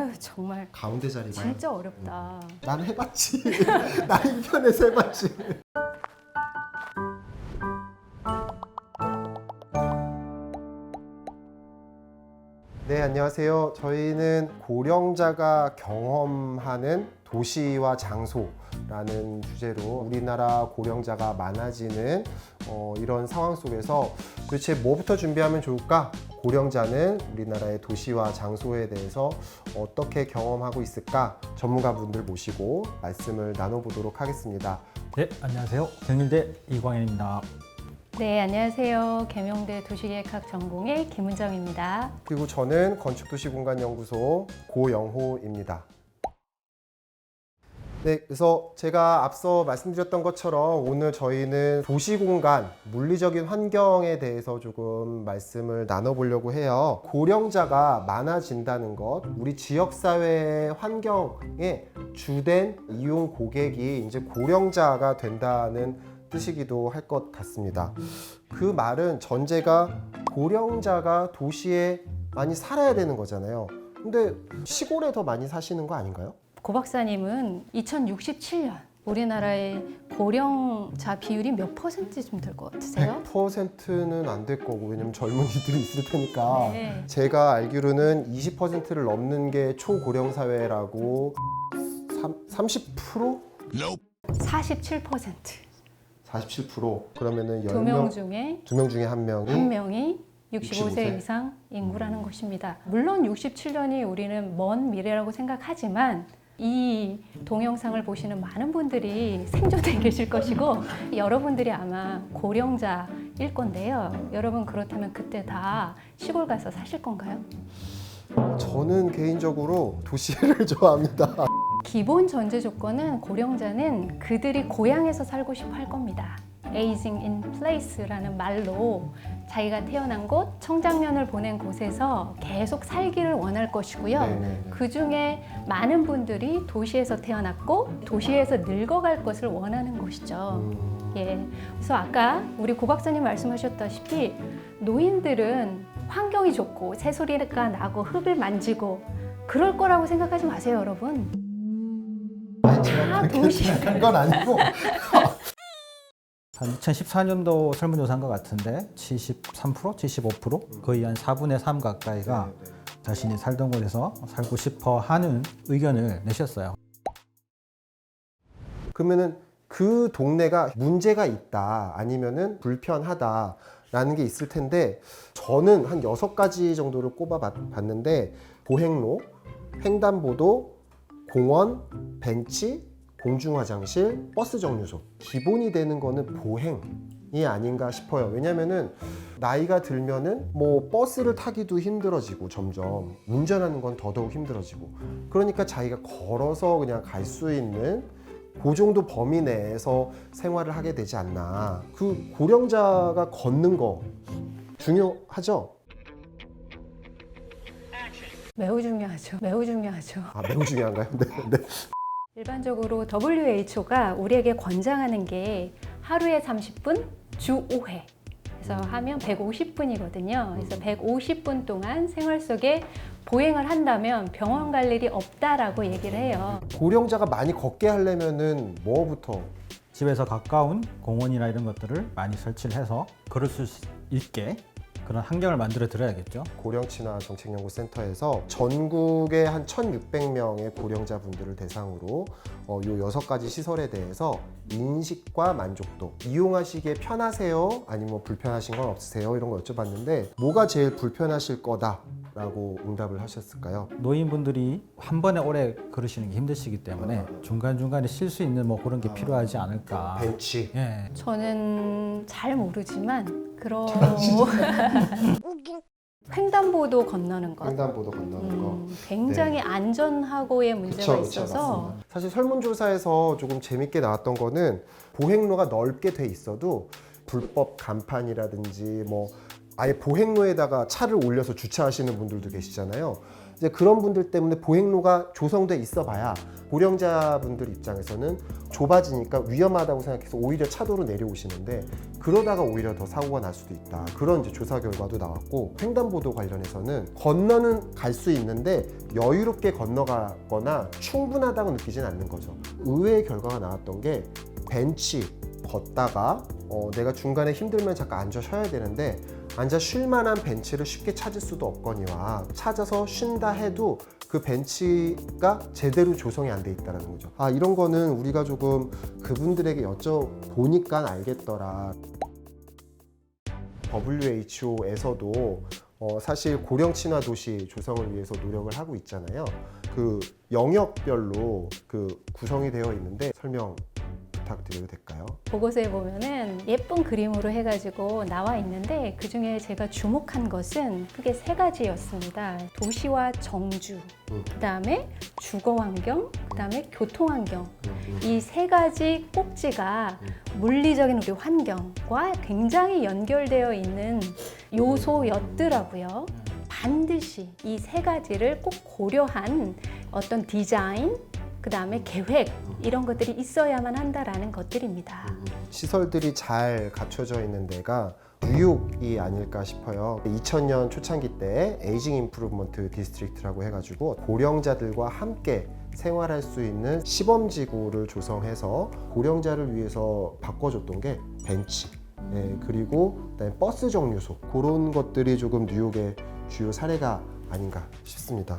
아유 정말 가운데 자리 봐요. 진짜 어렵다. 난 해봤지. 나 인편에서 해봤지. 네, 안녕하세요. 저희는 고령자가 경험하는 도시와 장소라는 주제로 우리나라 고령자가 많아지는 이런 상황 속에서 도대체 뭐부터 준비하면 좋을까? 고령자는 우리나라의 도시와 장소에 대해서 어떻게 경험하고 있을까? 전문가분들 모시고 말씀을 나눠보도록 하겠습니다. 네, 안녕하세요. 경일대 이광현입니다. 네, 안녕하세요. 계명대 도시계획학 전공의 김은정입니다. 그리고 저는 건축도시공간연구소 고영호입니다. 네, 그래서 제가 앞서 말씀드렸던 것처럼 오늘 저희는 도시공간, 물리적인 환경에 대해서 조금 말씀을 나눠보려고 해요. 고령자가 많아진다는 것, 우리 지역사회의 환경에 주된 이용 고객이 이제 고령자가 된다는 뜻이기도 할 것 같습니다. 그 말은 전제가 고령자가 도시에 많이 살아야 되는 거잖아요. 근데 시골에 더 많이 사시는 거 아닌가요? 고 박사님은 2067년 우리나라의 고령자 비율이 몇 퍼센트쯤 될 것 같으세요? 100%는 안 될 거고, 왜냐면 젊은이들이 있을 테니까. 네. 제가 알기로는 20%를 넘는 게 초고령 사회라고. 30%? 47%. 47%. 그러면은 2명 10명, 중에 2명 중에 1명이 한 명이 65세 65세? 이상 인구라는 것입니다. 물론 67년이 우리는 먼 미래라고 생각하지만 이 동영상을 보시는 많은 분들이 생존해 계실 것이고 여러분들이 아마 고령자일 건데요. 여러분 그렇다면 그때 다 시골 가서 사실 건가요? 저는 개인적으로 도시를 좋아합니다. 기본 전제 조건은 고령자는 그들이 고향에서 살고 싶어 할 겁니다. Aging in place라는 말로 자기가 태어난 곳, 청장년을 보낸 곳에서 계속 살기를 원할 것이고요. 네네네. 그 중에 많은 분들이 도시에서 태어났고 도시에서 늙어갈 것을 원하는 것이죠. 예. 그래서 아까 우리 고 박사님 말씀하셨다시피 노인들은 환경이 좋고 새소리가 나고 흙을 만지고 그럴 거라고 생각하지 마세요, 여러분. 아니, 제가 그렇게 도시. 생각한 건 아니고. 한 2014년도 설문조사인 것 같은데 73%? 75%? 거의 한 4분의 3 가까이가 자신이 살던 곳에서 살고 싶어 하는 의견을 내셨어요. 그러면은 그 동네가 문제가 있다, 아니면은 불편하다라는 게 있을 텐데, 저는 한 6가지 정도를 꼽아 봤는데, 보행로, 횡단보도, 공원, 벤치, 공중화장실, 버스 정류소. 기본이 되는 거는 보행이 아닌가 싶어요. 왜냐면은 나이가 들면은 뭐 버스를 타기도 힘들어지고, 점점 운전하는 건 더더욱 힘들어지고, 그러니까 자기가 걸어서 그냥 갈 수 있는 그 정도 범위 내에서 생활을 하게 되지 않나. 그 고령자가 걷는 거 중요하죠? 매우 중요하죠. 매우 중요하죠. 아, 매우 중요한가요? 네, 네. 일반적으로 WHO가 우리에게 권장하는 게 하루에 30분, 주 5회. 그래서 하면 150분이거든요. 그래서 150분 동안 생활 속에 보행을 한다면 병원 갈 일이 없다라고 얘기를 해요. 고령자가 많이 걷게 하려면은 뭐부터? 집에서 가까운 공원이나 이런 것들을 많이 설치를 해서 걸을 수 있게 그런 환경을 만들어 드려야겠죠. 고령친화정책연구센터에서 전국의 한 1,600명의 고령자분들을 대상으로 요 6가지 시설에 대해서 인식과 만족도, 이용하시기에 편하세요? 아니면 뭐 불편하신 건 없으세요? 이런 거 여쭤봤는데, 뭐가 제일 불편하실 거다라고 응답을 하셨을까요? 노인분들이 한 번에 오래 걸으시는 게 힘드시기 때문에 중간중간에 쉴 수 있는 뭐 그런 게 필요하지 않을까. 벤치. 예. 저는 잘 모르지만 그런 횡단보도 건너는 것. 횡단보도 건너는 거. 굉장히 안전하고의 문제가 있어서 맞습니다. 사실 설문조사에서 조금 재밌게 나왔던 거는 보행로가 넓게 돼 있어도 불법 간판이라든지 뭐 아예 보행로에다가 차를 올려서 주차하시는 분들도 계시잖아요. 이제 그런 분들 때문에 보행로가 조성돼 있어봐야 고령자분들 입장에서는 좁아지니까 위험하다고 생각해서 오히려 차도로 내려오시는데 그러다가 오히려 더 사고가 날 수도 있다. 그런 이제 조사 결과도 나왔고 횡단보도 관련해서는 건너는 갈 수 있는데 여유롭게 건너가거나 충분하다고 느끼진 않는 거죠. 의외의 결과가 나왔던 게 벤치 걷다가 내가 중간에 힘들면 잠깐 앉아 쉬어야 되는데 앉아 쉴 만한 벤치를 쉽게 찾을 수도 없거니와 찾아서 쉰다 해도 그 벤치가 제대로 조성이 안 돼 있다는 거죠. 아, 이런 거는 우리가 조금 그분들에게 여쭤보니까 알겠더라. WHO에서도 사실 고령 친화 도시 조성을 위해서 노력을 하고 있잖아요. 그 영역별로 그 구성이 되어 있는데 설명 부탁드려도 될까요? 보고서에 보면은 예쁜 그림으로 해가지고 나와 있는데 그 중에 제가 주목한 것은 크게 세 가지였습니다. 도시와 정주, 그 다음에 주거 환경, 그 다음에 교통 환경. 이 세 가지 꼭지가 물리적인 우리 환경과 굉장히 연결되어 있는 요소였더라고요. 반드시 이 세 가지를 꼭 고려한 어떤 디자인, 그 다음에 계획 이런 것들이 있어야만 한다라는 것들입니다. 시설들이 잘 갖춰져 있는 데가 뉴욕이 아닐까 싶어요. 2000년 초창기 때 에이징 임프루먼트 디스트릭트라고 해가지고 고령자들과 함께 생활할 수 있는 시범지구를 조성해서 고령자를 위해서 바꿔줬던 게 벤치, 그리고 그다음에 버스 정류소, 그런 것들이 조금 뉴욕의 주요 사례가 아닌가 싶습니다.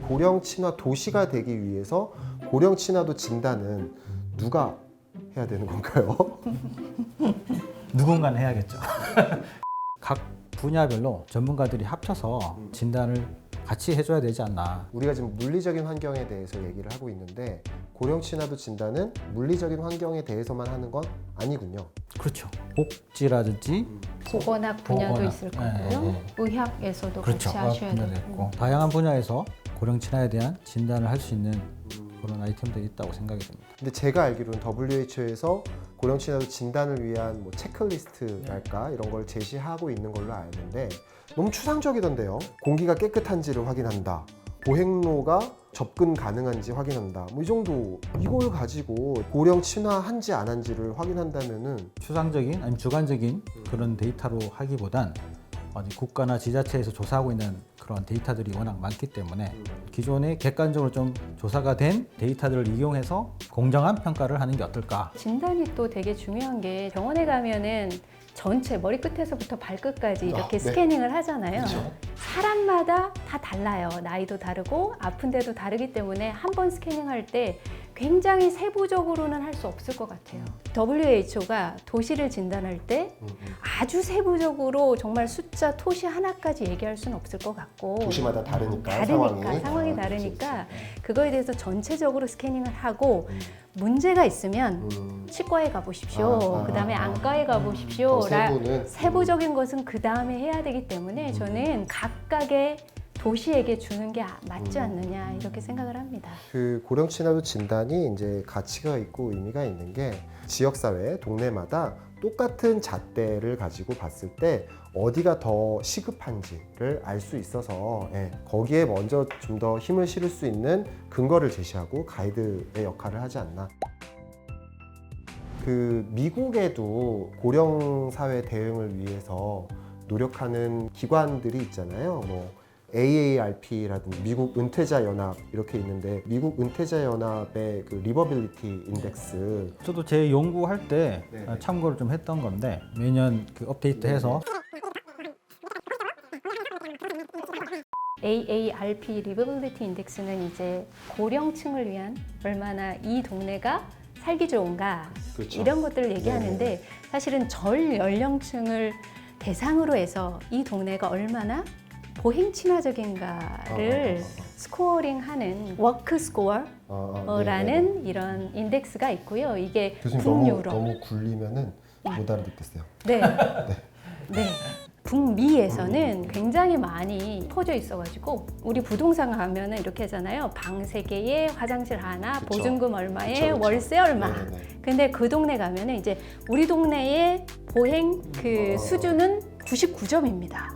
고령 친화 도시가 되기 위해서 고령 친화도 진단은 누가 해야 되는 건가요? 누군가는 해야겠죠. 각 분야별로 전문가들이 합쳐서 진단을 같이 해줘야 되지 않나. 우리가 지금 물리적인 환경에 대해서 얘기를 하고 있는데 고령 친화도 진단은 물리적인 환경에 대해서만 하는 건 아니군요. 그렇죠. 복지라든지 보건학 분야도 보건학. 있을 거고요. 의학에서도 그렇죠. 같이 하셔야 분야도 되고. 있고 다양한 분야에서 고령 친화에 대한 진단을 할 수 있는 그런 아이템들이 있다고 생각이 듭니다. 근데 제가 알기로는 WHO에서 고령 친화도 진단을 위한 뭐 체크리스트랄까 이런 걸 제시하고 있는 걸로 아는데 너무 추상적이던데요. 공기가 깨끗한지를 확인한다. 보행로가 접근 가능한지 확인한다. 뭐 이 정도 이걸 가지고 고령 친화한지 안 한지를 확인한다면은 추상적인 아니면 주관적인 그런 데이터로 하기보단 국가나 지자체에서 조사하고 있는 그런 데이터들이 워낙 많기 때문에 기존에 객관적으로 좀 조사가 된 데이터들을 이용해서 공정한 평가를 하는 게 어떨까. 진단이 또 되게 중요한 게 병원에 가면은 전체 머리끝에서부터 발끝까지 이렇게 네. 스캐닝을 하잖아요. 그렇죠. 사람마다 다 달라요. 나이도 다르고 아픈 데도 다르기 때문에 한 번 스캐닝할 때 굉장히 세부적으로는 할 수 없을 것 같아요. WHO가 도시를 진단할 때 아주 세부적으로 정말 숫자 토시 하나까지 얘기할 수는 없을 것 같고 도시마다 다르니까 상황이 다르니까 그거에 대해서 전체적으로 스캐닝을 하고 문제가 있으면 치과에 가보십시오. 그다음에 안과에 가보십시오. 세부적인 것은 그 다음에 해야 되기 때문에 저는 각각의 도시에게 주는 게 맞지 않느냐 이렇게 생각을 합니다. 그 고령 친화도 진단이 이제 가치가 있고 의미가 있는 게 지역사회, 동네마다 똑같은 잣대를 가지고 봤을 때 어디가 더 시급한지를 알 수 있어서 거기에 먼저 좀 더 힘을 실을 수 있는 근거를 제시하고 가이드의 역할을 하지 않나. 그 미국에도 고령 사회 대응을 위해서 노력하는 기관들이 있잖아요. 뭐 AARP라든지 미국 은퇴자 연합 이렇게 있는데 미국 은퇴자 연합의 그 리버빌리티 인덱스 저도 제 연구할 때 네네. 참고를 좀 했던 건데 매년 그 업데이트해서 AARP 리버빌리티 인덱스는 이제 고령층을 위한 얼마나 이 동네가 살기 좋은가 그렇죠. 이런 것들을 얘기하는데 사실은 전 연령층을 대상으로 해서 이 동네가 얼마나 보행 친화적인가를 스코어링하는 워크 스코어라는 이런 인덱스가 있고요. 이게 교수님 북유럽, 너무 굴리면은 못 알아듣겠어요. 네, 네. 북미에서는 굉장히 많이 퍼져 있어가지고 우리 부동산 가면은 이렇게 하잖아요. 방 3개에 화장실 하나, 그쵸. 보증금 얼마에 그쵸. 월세 얼마. 네네네. 근데 그 동네 가면은 이제 우리 동네의 보행 그 수준은 99점입니다.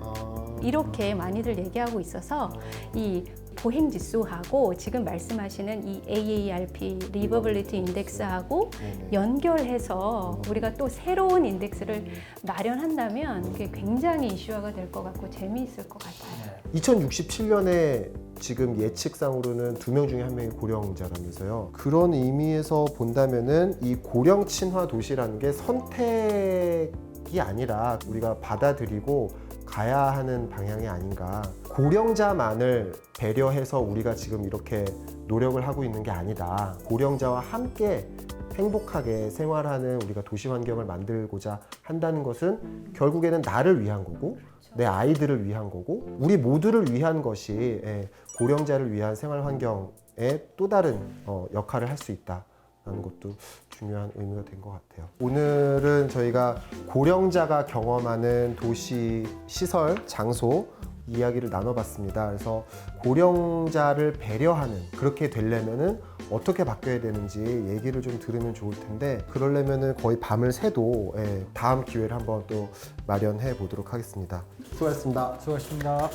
이렇게 많이들 얘기하고 있어서 이 보행 지수하고 지금 말씀하시는 이 AARP 리버빌리티 인덱스하고 연결해서 우리가 또 새로운 인덱스를 마련한다면 그게 굉장히 이슈화가 될 것 같고 재미있을 것 같아요. 2067년에 지금 예측상으로는 2명 중에 1명이 고령자라면서요. 그런 의미에서 본다면은 이 고령 친화 도시라는 게 선택이 아니라 우리가 받아들이고 가야 하는 방향이 아닌가. 고령자만을 배려해서 우리가 지금 이렇게 노력을 하고 있는 게 아니다. 고령자와 함께 행복하게 생활하는 우리가 도시 환경을 만들고자 한다는 것은 결국에는 나를 위한 거고 내 아이들을 위한 거고 우리 모두를 위한 것이 고령자를 위한 생활 환경에 또 다른 역할을 할 수 있다. 라는 것도 중요한 의미가 된 것 같아요. 오늘은 저희가 고령자가 경험하는 도시 시설, 장소 이야기를 나눠봤습니다. 그래서 고령자를 배려하는 그렇게 되려면은 어떻게 바뀌어야 되는지 얘기를 좀 들으면 좋을 텐데 그러려면은 거의 밤을 새도 다음 기회를 한번 또 마련해 보도록 하겠습니다. 수고하셨습니다. 수고하셨습니다.